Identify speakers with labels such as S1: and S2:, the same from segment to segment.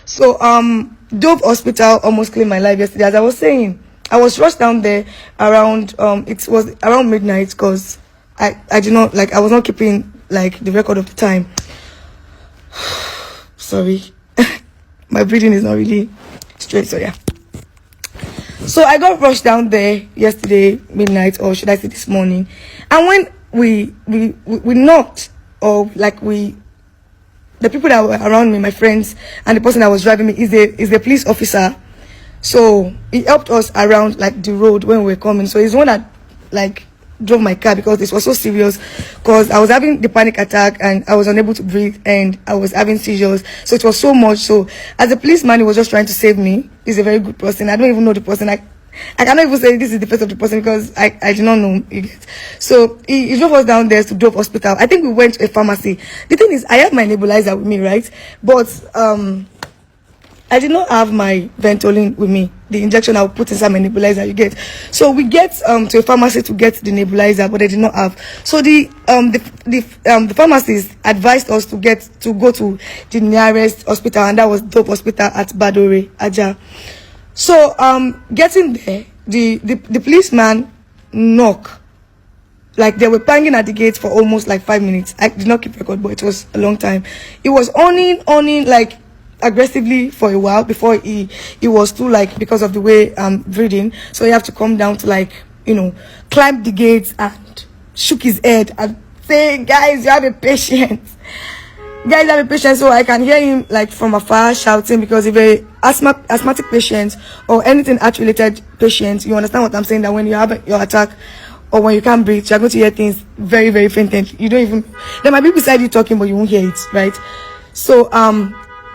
S1: So Dove Hospital almost claimed my life yesterday. As I was saying, I was rushed down there around it was around midnight, because I did not, like, I was not keeping like the record of the time. Sorry. My breathing is not really straight, so yeah. So I got rushed down there yesterday midnight, or should I say this morning. And when we knocked, or like the people that were around me, my friends, and the person that was driving me is a police officer. So he helped us around like the road when we were coming. So he's the one that like drove my car, because this was so serious, because I was having the panic attack and I was unable to breathe and I was having seizures. So it was so much. So as a policeman, he was just trying to save me. He's a very good person. I don't even know the person. I cannot even say this is the face of the person, because I do not know. So he drove us down there to Dove Hospital. I think we went to a pharmacy. The thing is, I have my nebulizer with me, right? But I did not have my Ventolin with me, the injection I would put inside my nebulizer, you get. So we get to a pharmacy to get the nebulizer, but they did not have. So the pharmacist advised us to go to the nearest hospital, and that was Dove Hospital at Badore, Aja. So getting there, the policeman knocked. Like, they were banging at the gate for almost like 5 minutes. I did not keep record, but it was a long time. It was owning like aggressively for a while before he was too, like, because of the way I'm breathing. So he have to come down to, like, you know, climb the gates, and shook his head and say, guys, you have a patient. Guys, have a patient. So I can hear him like from afar shouting, because if a asthmatic patient or anything heart related patient, you understand what I'm saying, that when you have your attack or when you can't breathe, you're going to hear things very, very faintly. You don't even, they might be beside you talking, but you won't hear it, right? So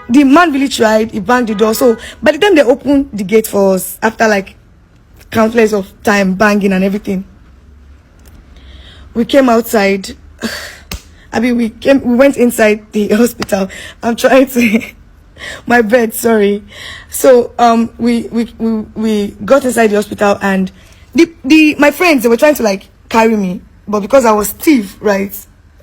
S1: the man really tried. He banged the door. So by the time they opened the gate for us, after like countless of time banging and everything, we came outside. I mean, we went inside the hospital. I'm trying to my bed, sorry. So we got inside the hospital, and my friends, they were trying to like carry me, but because I was stiff, right,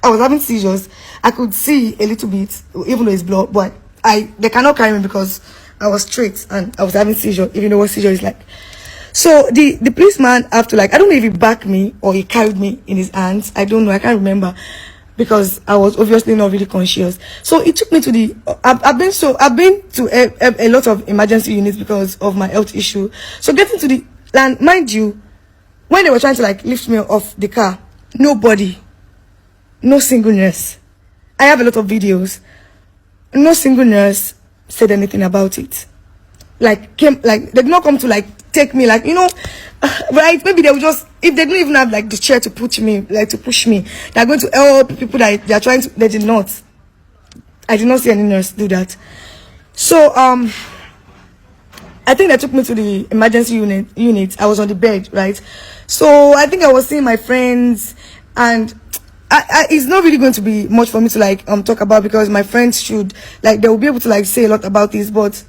S1: I was having seizures. I could see a little bit, even though it's blood, but they cannot carry me because I was straight and I was having seizure, even though what seizure is like. So the policeman have to, like, I don't know if he backed me or he carried me in his hands. I don't know. I can't remember, because I was obviously not really conscious. So he took me to the. I've been to a lot of emergency units because of my health issue. So getting to the land, mind you, when they were trying to like lift me off the car, nobody, no single nurse. I have a lot of videos. No single nurse said anything about it. Like, they did not come to like take me, like, you know, right? Maybe they will just, if they don't even have like the chair to push me, they're going to help people that they are trying to. They did not. I did not see any nurse do that. So I think they took me to the emergency unit. I was on the bed, right? So I think I was seeing my friends, and it's not really going to be much for me to like talk about, because my friends should, like, they will be able to like say a lot about this. But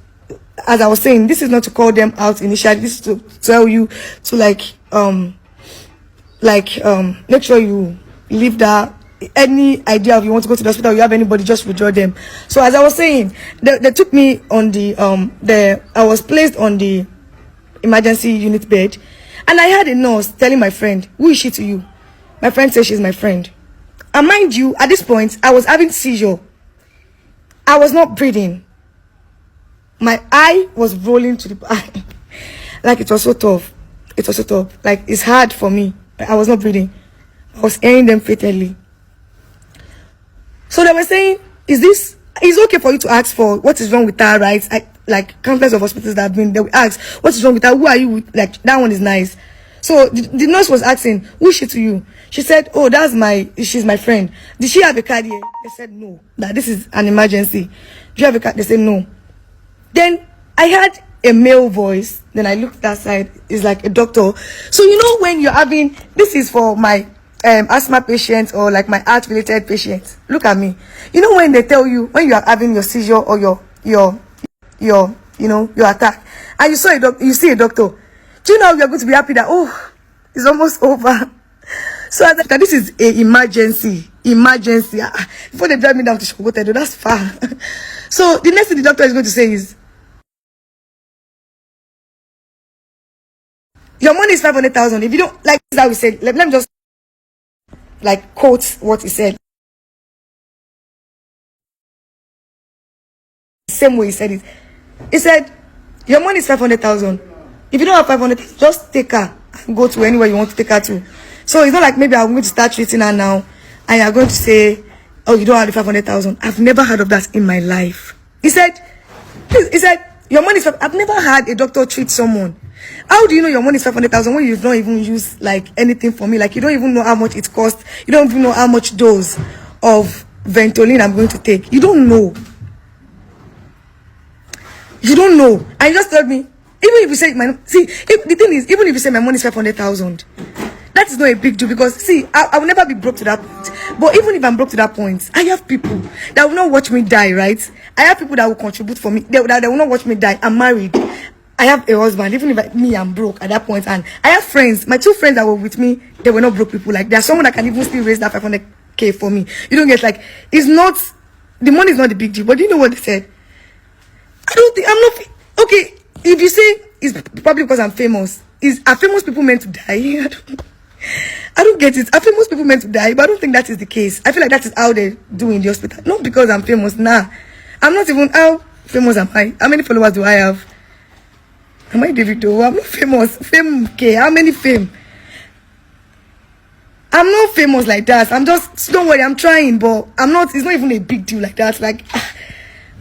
S1: as I was saying, this is not to call them out initially. This is to tell you to like make sure you leave that. Any idea if you want to go to the hospital, you have anybody, just withdraw them. So as I was saying, they took me on the I was placed on the emergency unit bed, and I had a nurse telling my friend, "Who is she to you?" My friend says she's my friend. And mind you, at this point, I was having seizure. I was not breathing. My eye was rolling to the eye. Like, it was so tough. It was so tough. Like, it's hard for me. I was not breathing. I was hearing them fatally. So they were saying, it's okay for you to ask for what is wrong with her, right? Like, countless of hospitals that have been, they will ask, what is wrong with her? Who are you with? Like, that one is nice. So the nurse was asking, who is she to you? She said, oh, she's my friend. Did she have a card here? They said no, that this is an emergency. Do you have a card? They said no. Then I heard a male voice. Then I looked that side. It's like a doctor. So you know, when you're having, this is for my asthma patients or like my heart related patients. Look at me. You know, when they tell you, when you are having your seizure or your attack, and you see a doctor, do you know you're going to be happy that, oh, it's almost over? So I thought, this is an emergency. Before they drive me down to Shokotedo, that's far. So the next thing the doctor is going to say is, your money is 500,000. If you don't like that, we said, let me just like quote what he said. Same way he said it. He said, your money is 500,000. If you don't have 500,000, just take her and go to anywhere you want to take her to. So it's not like maybe I'm going to start treating her now and you're going to say, oh, you don't have the 500,000. I've never heard of that in my life. He said, your money is, I've never had a doctor treat someone. How do you know your money is 500,000 when you don't even use like anything for me? Like you don't even know how much it costs. You don't even know how much dose of Ventolin I'm going to take. You don't know. You don't know. And you just told me, even if you say the thing is, even if you say my money is 500,000, that is not a big deal because see, I will never be broke to that point. But even if I'm broke to that point, I have people that will not watch me die, right? I have people that will contribute for me. They will not watch me die. I'm married. I have a husband. Even if I'm broke at that point, and I have friends. My 2 friends that were with me, they were not broke people. Like there's someone that can even still raise that 500K for me. You don't get like it's not the money is not the big deal. But do you know what they said? I don't think I'm not okay. If you say it's probably because I'm famous, are famous people meant to die? I don't get it. Are famous people meant to die? But I don't think that is the case. I feel like that is how they do in the hospital. Not because I'm famous. Nah, I'm not even. How famous am I? How many followers do I have? Am I David Doe? I'm not famous. Fame, okay. How many fame? I'm not famous like that. I'm just. Don't worry. I'm trying, but I'm not. It's not even a big deal like that. Like.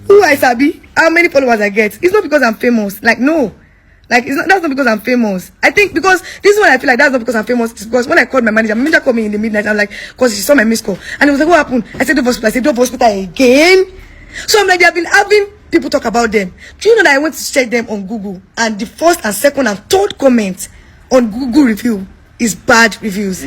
S1: Who I sabi, how many followers I get. It's not because I'm famous. Like, no. Like, that's not because I'm famous. I think because this is what I feel like that's not because I'm famous. It's because when I called my manager called me in the midnight. I'm like, because she saw my missed call. And it was like, what happened? I said, Dove Hospital. I said, Dove Hospital again? So I'm like, they have been having people talk about them. Do you know that I went to check them on Google? And the first and second and third comment on Google review is bad reviews.